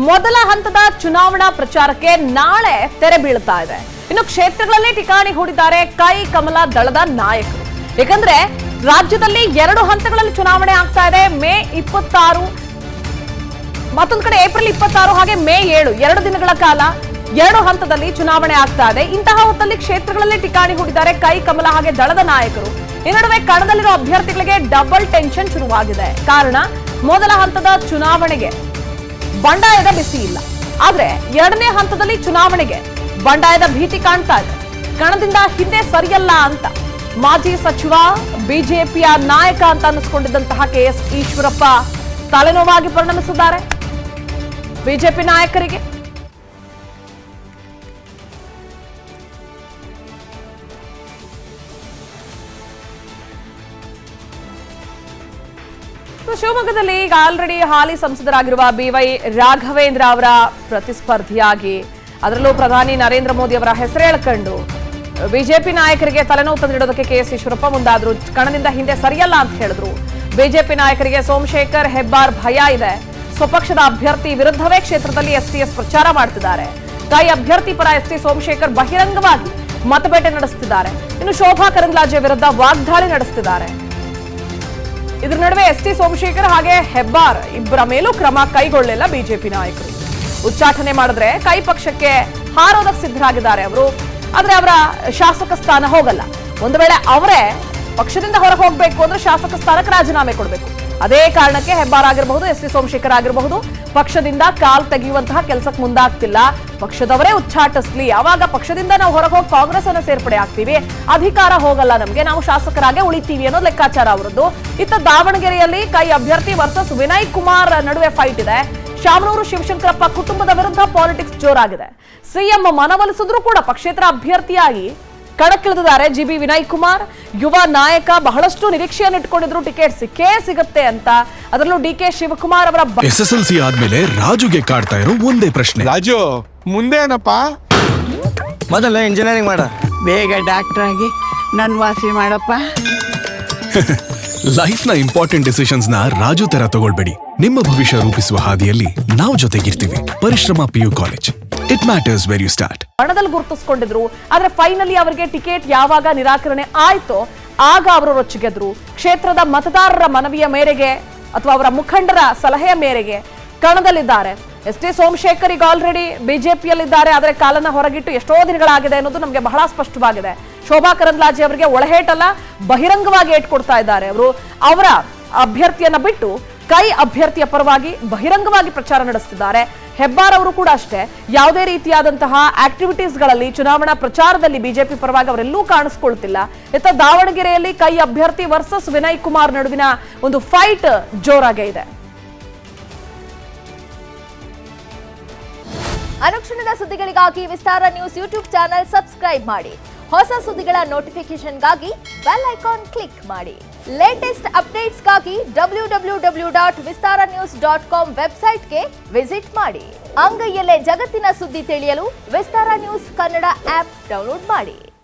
ಮೊದಲ ಹಂತದ ಚುನಾವಣಾ ಪ್ರಚಾರಕ್ಕೆ ನಾಳೆ ತೆರೆ ಬೀಳ್ತಾ ಇದೆ. ಇನ್ನು ಕ್ಷೇತ್ರಗಳಲ್ಲಿ ಠಿಕಾಣಿ ಹೂಡಿದ್ದಾರೆ ಕೈ ಕಮಲ ದಳದ ನಾಯಕರು. ಯಾಕಂದ್ರೆ ರಾಜ್ಯದಲ್ಲಿ 2 ಹಂತಗಳಲ್ಲಿ ಚುನಾವಣೆ ಆಗ್ತಾ ಇದೆ. ಮೇ 26, ಮತ್ತೊಂದು ಕಡೆ ಏಪ್ರಿಲ್ 26 ಹಾಗೆ ಮೇ 7, 2 ದಿನಗಳ ಕಾಲ 2 ಹಂತದಲ್ಲಿ ಚುನಾವಣೆ ಆಗ್ತಾ ಇದೆ. ಇಂತಹ ಹೊತ್ತಲ್ಲಿ ಕ್ಷೇತ್ರಗಳಲ್ಲಿ ಠಿಕಾಣಿ ಹೂಡಿದ್ದಾರೆ ಕೈ ಕಮಲ ಹಾಗೆ ದಳದ ನಾಯಕರು. ಈ ನಡುವೆ ಕಣದಲ್ಲಿರುವ ಅಭ್ಯರ್ಥಿಗಳಿಗೆ ಡಬಲ್ ಟೆನ್ಷನ್ ಶುರುವಾಗಿದೆ. ಕಾರಣ ಮೊದಲ ಹಂತದ ಚುನಾವಣೆಗೆ ಬಂಡಾಯದ ಬಿಸಿ ಇಲ್ಲ, ಆದ್ರೆ 2ನೇ ಹಂತದಲ್ಲಿ ಚುನಾವಣೆಗೆ ಬಂಡಾಯದ ಭೀತಿ ಕಾಣ್ತಾ ಇದೆ. ಕಣದಿಂದ ಹಿಂದೆ ಸರಿಯಲ್ಲ ಅಂತ ಮಾಜಿ ಸಚಿವ ಬಿಜೆಪಿಯ ನಾಯಕ ಅಂತ ಅನ್ನಿಸ್ಕೊಂಡಿದ್ದಂತಹ ಕೆಎಸ್ ಈಶ್ವರಪ್ಪ ತಲೆನೋವಾಗಿ ಪರಿಣಮಿಸಿದ್ದಾರೆ ಬಿಜೆಪಿ ನಾಯಕರಿಗೆ. ಶಿವಮೊಗ್ಗದಲ್ಲಿ ಈಗ ಆಲ್ರೆಡಿ ಹಾಲಿ ಸಂಸದರಾಗಿರುವ ಬಿವೈ ರಾಘವೇಂದ್ರ ಅವರ ಪ್ರತಿಸ್ಪರ್ಧಿಯಾಗಿ ಅದರಲ್ಲೂ ಪ್ರಧಾನಿ ನರೇಂದ್ರ ಮೋದಿ ಅವರ ಹೆಸರು ಹೇಳ್ಕೊಂಡು ಬಿಜೆಪಿ ನಾಯಕರಿಗೆ ತಲೆನೋವು ತಂದಿಡೋದಕ್ಕೆ ಕೆಎಸ್ ಈಶ್ವರಪ್ಪ ಮುಂದಾದ್ರು. ಕಣದಿಂದ ಹಿಂದೆ ಸರಿಯಲ್ಲ ಅಂತ ಹೇಳಿದ್ರು. ಬಿಜೆಪಿ ನಾಯಕರಿಗೆ ಸೋಮಶೇಖರ್ ಹೆಬ್ಬಾರ್ ಭಯ ಇದೆ. ಸ್ವಪಕ್ಷದ ಅಭ್ಯರ್ಥಿ ವಿರುದ್ಧವೇ ಕ್ಷೇತ್ರದಲ್ಲಿ ಎಸ್ಟಿಎಸ್ ಪ್ರಚಾರ ಮಾಡ್ತಿದ್ದಾರೆ. ಕೈ ಅಭ್ಯರ್ಥಿ ಪರ ಎಸ್ಟಿ ಸೋಮಶೇಖರ್ ಬಹಿರಂಗವಾಗಿ ಮತಬೇಟೆ ನಡೆಸುತ್ತಿದ್ದಾರೆ. ಇನ್ನು ಶೋಭಾ ಕರಂದ್ಲಾಜೆ ವಿರುದ್ಧ ವಾಗ್ದಾಳಿ ನಡೆಸುತ್ತಿದ್ದಾರೆ. ಇದರ ನಡುವೆ ಎಸ್ಟಿ ಸೋಮಶೇಖರ್ ಹಾಗೆ ಹೆಬ್ಬಾರ್ ಇಬ್ಬರ ಮೇಲೂ ಕ್ರಮ ಕೈಗೊಳ್ಳಲಿಲ್ಲ ಬಿಜೆಪಿ ನಾಯಕರು. ಉಚ್ಚಾಟನೆ ಮಾಡಿದ್ರೆ ಕೈ ಪಕ್ಷಕ್ಕೆ ಹಾರೋದಕ್ಕೆ ಸಿದ್ಧರಾಗಿದ್ದಾರೆ ಅವರು. ಆದ್ರೆ ಅವರ ಶಾಸಕ ಸ್ಥಾನ ಹೋಗಲ್ಲ. ಒಂದು ವೇಳೆ ಅವರೇ ಪಕ್ಷದಿಂದ ಹೊರಗೆ ಹೋಗಬೇಕು ಅಂದ್ರೆ ಶಾಸಕ ಸ್ಥಾನಕ್ಕೆ ರಾಜೀನಾಮೆ ಕೊಡಬೇಕು. ಅದೇ ಕಾರಣಕ್ಕೆ ಹೆಬ್ಬಾರ್ ಆಗಿರಬಹುದು, ಎಸ್ಟಿ ಸೋಮಶೇಖರ್ ಆಗಿರಬಹುದು ಪಕ್ಷದಿಂದ ಕಾಲ್ ತೆಗೆಯುವಂತಹ ಕೆಲಸಕ್ಕೆ ಮುಂದಾಗ್ತಿಲ್ಲ. ಪಕ್ಷದವರೇ ಉಚ್ಚಾಟಿಸ್ಲಿ, ಅವಾಗ ಪಕ್ಷದಿಂದ ನಾವು ಹೊರಗೆ ಹೋಗಿ ಕಾಂಗ್ರೆಸ್ ಅನ್ನ ಸೇರ್ಪಡೆ ಆಗ್ತೀವಿ, ಅಧಿಕಾರ ಹೋಗಲ್ಲ ನಮ್ಗೆ, ನಾವು ಶಾಸಕರಾಗೆ ಉಳಿತೀವಿ ಅನ್ನೋದು ಲೆಕ್ಕಾಚಾರ ಅವರದ್ದು. ಇತ್ತ ದಾವಣಗೆರೆಯಲ್ಲಿ ಕೈ ಅಭ್ಯರ್ಥಿ ವರ್ಸಸ್ ವಿನಯ್ ಕುಮಾರ್ ನಡುವೆ ಫೈಟ್ ಇದೆ. ಶಾಮನೂರು ಶಿವಶಂಕರಪ್ಪ ಕುಟುಂಬದ ವಿರುದ್ಧ ಪಾಲಿಟಿಕ್ಸ್ ಜೋರಾಗಿದೆ. ಸಿಎಂ ಮನವೊಲಿಸಿದ್ರು ಕೂಡ ಪಕ್ಷೇತರ ಅಭ್ಯರ್ಥಿಯಾಗಿ ಕಣಕ್ಕಿಳಿದಿದ್ದಾರೆ ಜಿಬಿ ವಿನಯ್ ಕುಮಾರ್. ಯುವ ನಾಯಕ, ಬಹಳಷ್ಟು ನಿರೀಕ್ಷೆಯನ್ನು ಇಟ್ಕೊಂಡಿದ್ರು ಟಿಕೆಟ್ ಸಿಕ್ಕೇ ಸಿಗುತ್ತೆ ಅಂತ. ಅದರಲ್ಲೂ ಡಿಕೆ ಶಿವಕುಮಾರ್ ಅವರ ಎಸ್ಎಸ್ಎಲ್ಸಿ ಆದ್ಮೇಲೆ ರಾಜುಗೆ ಕಾಡ್ತಾ ಇರೋ ಒಂದೇ ಪ್ರಶ್ನೆ, ರಾಜು ಮುಂದೆ ಏನಪ್ಪ? ಮೊದಲು ಇಂಜಿನಿಯರಿಂಗ್ ಮಾಡ, ಬೇಗ ಡಾಕ್ಟರ್ ಆಗಿ ನನ್ ವಾಸಿ ಮಾಡಪ್ಪ. ಲೈಫ್ ನ ಇಂಪಾರ್ಟೆಂಟ್ ಡಿಸಿಷನ್ಸ್ ನ ರಾಜು ತರ ತಗೊಳ್ಬೇಡಿ. ನಿಮ್ಮ ಭವಿಷ್ಯ ರೂಪಿಸುವ ಹಾದಿಯಲ್ಲಿ ನಾವು ಜೊತೆಗಿರ್ತೀವಿ. Parishrama PU college, it matters where you start. ಬಣದಲ್ಲಿ ಗುರುತಿಸಿಕೊಂಡಿದ್ರು. ಆದ್ರೆ ಫೈನಲಿ ಅವರಿಗೆ ಟಿಕೆಟ್ ಯಾವಾಗ ನಿರಾಕರಣೆ ಆಯ್ತೋ ಆಗ ಅವರು ರೊಚ್ಚಿಗೆದ್ರು. ಕ್ಷೇತ್ರದ ಮತದಾರರ ಮನವಿಯ ಮೇರೆಗೆ ಅಥವಾ ಅವರ ಮುಖಂಡರ ಸಲಹೆಯ ಮೇರೆಗೆ ಕಣದಲ್ಲಿದ್ದಾರೆ. ಎಸ್ಟಿ ಸೋಮಶೇಖರ್ ಈಗ ಆಲ್ರೆಡಿ ಬಿಜೆಪಿಯಲ್ಲಿದ್ದಾರೆ. ಆದರೆ ಕಾಲನ್ನ ಹೊರಗಿಟ್ಟು ಎಷ್ಟೋ ದಿನಗಳಾಗಿದೆ ಅನ್ನೋದು ನಮಗೆ ಬಹಳ ಸ್ಪಷ್ಟವಾಗಿದೆ. ಶೋಭಾ ಕರಂದ್ಲಾಜೆ ಅವರಿಗೆ ಒಳಹೇಟಲ್ಲ, ಬಹಿರಂಗವಾಗಿ ಏಟ್ ಕೊಡ್ತಾ ಇದ್ದಾರೆ ಅವರು. ಅವರ ಅಭ್ಯರ್ಥಿಯನ್ನ ಬಿಟ್ಟು ಕೈ ಅಭ್ಯರ್ಥಿಯ ಪರವಾಗಿ ಬಹಿರಂಗವಾಗಿ ಪ್ರಚಾರ ನಡೆಸುತ್ತಿದ್ದಾರೆ. ಹೆಬ್ಬಾರ್ ಅವರು ಕೂಡ ಅಷ್ಟೇ ಯಾವುದೇ ರೀತಿಯಾದಂತಹ ಆಕ್ಟಿವಿಟೀಸ್ಗಳಲ್ಲಿ ಚುನಾವಣಾ ಪ್ರಚಾರದಲ್ಲಿ ಬಿಜೆಪಿ ಪರವಾಗಿ ಅವರೆಲ್ಲೂ ಕಾಣಿಸ್ಕೊಳ್ತಿಲ್ಲ. ಇತ್ತ ದಾವಣಗೆರೆಯಲ್ಲಿ ಕೈ ಅಭ್ಯರ್ಥಿ ವರ್ಸಸ್ ವಿನಯ್ ಕುಮಾರ್ ನಡುವಿನ ಒಂದು ಫೈಟ್ ಜೋರಾಗೇ ಇದೆ. ಅನುಕ್ಷಣದ ಸುದ್ದಿಗಳಿಗಾಗಿ ವಿಸ್ತಾರ ನ್ಯೂಸ್ ಯೂಟ್ಯೂಬ್ ಚಾನೆಲ್ ಸಬ್ಸ್ಕ್ರೈಬ್ ಮಾಡಿ. ಹೊಸ ಸುದ್ದಿಗಳ ನೋಟಿಫಿಕೇಶನ್ಗಾಗಿ ಬೆಲ್ ಐಕಾನ್ ಕ್ಲಿಕ್ ಮಾಡಿ. ಲೇಟೆಸ್ಟ್ ಅಪ್ಡೇಟ್ಸ್ಗಾಗಿ www.vistaranews.com ವೆಬ್ಸೈಟ್ಗೆ ವಿಸಿಟ್ ಮಾಡಿ. ಅಂಗೈಯಲ್ಲೇ ಜಗತ್ತಿನ ಸುದ್ದಿ ತಿಳಿಯಲು ವಿಸ್ತಾರ ನ್ಯೂಸ್ ಕನ್ನಡ ಆಪ್ ಡೌನ್ಲೋಡ್ ಮಾಡಿ.